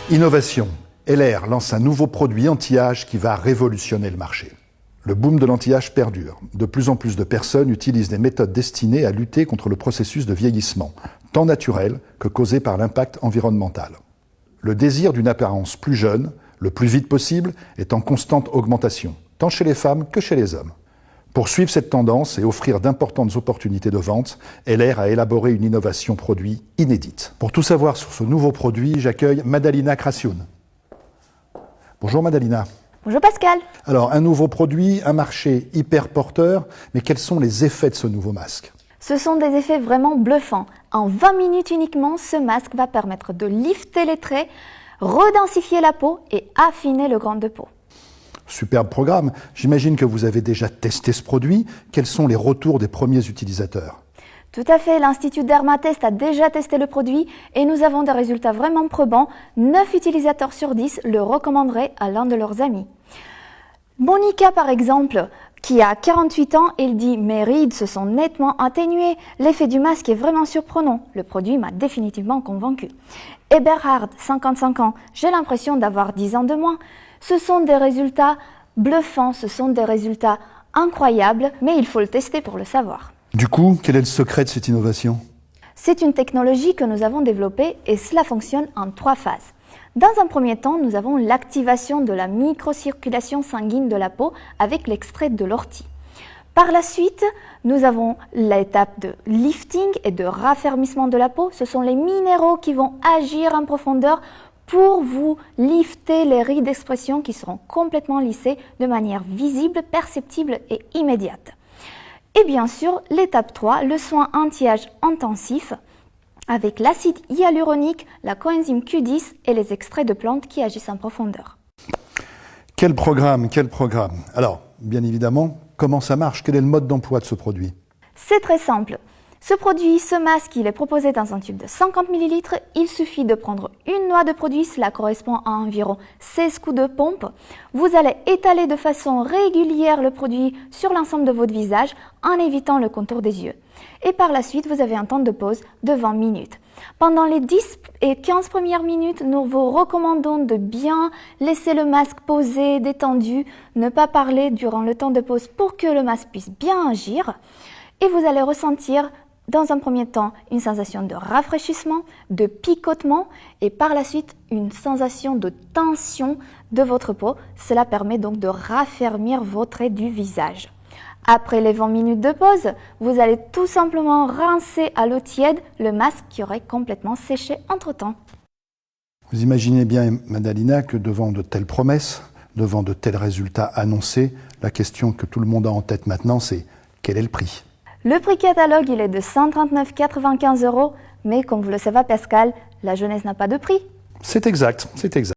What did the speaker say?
Innovation. LR lance un nouveau produit anti-âge qui va révolutionner le marché. Le boom de l'anti-âge perdure. De plus en plus de personnes utilisent des méthodes destinées à lutter contre le processus de vieillissement, tant naturel que causé par l'impact environnemental. Le désir d'une apparence plus jeune, le plus vite possible, est en constante augmentation, tant chez les femmes que chez les hommes. Pour suivre cette tendance et offrir d'importantes opportunités de vente, LR a élaboré une innovation produit inédite. Pour tout savoir sur ce nouveau produit, j'accueille Madalina Krasioun. Bonjour Madalina. Bonjour Pascal. Alors, un nouveau produit, un marché hyper porteur, mais quels sont les effets de ce nouveau masque ? Ce sont des effets vraiment bluffants. En 20 minutes uniquement, ce masque va permettre de lifter les traits, redensifier la peau et affiner le grain de peau. Superbe programme. J'imagine que vous avez déjà testé ce produit. Quels sont les retours des premiers utilisateurs ? Tout à fait, l'Institut Dermatest a déjà testé le produit et nous avons des résultats vraiment probants. 9 utilisateurs sur 10 le recommanderaient à l'un de leurs amis. Monica, par exemple, qui a 48 ans, elle dit « Mes rides se sont nettement atténuées. L'effet du masque est vraiment surprenant. Le produit m'a définitivement convaincu. » Eberhard, 55 ans, « J'ai l'impression d'avoir 10 ans de moins. » Ce sont des résultats bluffants, ce sont des résultats incroyables, mais il faut le tester pour le savoir. Du coup, quel est le secret de cette innovation ? C'est une technologie que nous avons développée et cela fonctionne en 3 phases. Dans un premier temps, nous avons l'activation de la microcirculation sanguine de la peau avec l'extrait de l'ortie. Par la suite, nous avons l'étape de lifting et de raffermissement de la peau. Ce sont les minéraux qui vont agir en profondeur pour vous lifter les rides d'expression qui seront complètement lissées de manière visible, perceptible et immédiate. Et bien sûr, l'étape 3, le soin anti-âge intensif avec l'acide hyaluronique, la coenzyme Q10 et les extraits de plantes qui agissent en profondeur. Quel programme, quel programme. Alors, bien évidemment, comment ça marche ? Quel est le mode d'emploi de ce produit ? C'est très simple. Ce produit, ce masque, il est proposé dans un tube de 50 ml. Il suffit de prendre une noix de produit, cela correspond à environ 16 coups de pompe. Vous allez étaler de façon régulière le produit sur l'ensemble de votre visage en évitant le contour des yeux. Et par la suite, vous avez un temps de pause de 20 minutes. Pendant les 10 et 15 premières minutes, nous vous recommandons de bien laisser le masque posé, détendu, ne pas parler durant le temps de pause pour que le masque puisse bien agir. Et vous allez ressentir dans un premier temps une sensation de rafraîchissement, de picotement et par la suite une sensation de tension de votre peau. Cela permet donc de raffermir vos traits du visage. Après les 20 minutes de pause, vous allez tout simplement rincer à l'eau tiède le masque qui aurait complètement séché entre-temps. Vous imaginez bien, Madalina, que devant de telles promesses, devant de tels résultats annoncés, la question que tout le monde a en tête maintenant, c'est quel est le prix ? Le prix catalogue, il est de 139,95 €, mais comme vous le savez Pascal, la jeunesse n'a pas de prix. C'est exact, c'est exact.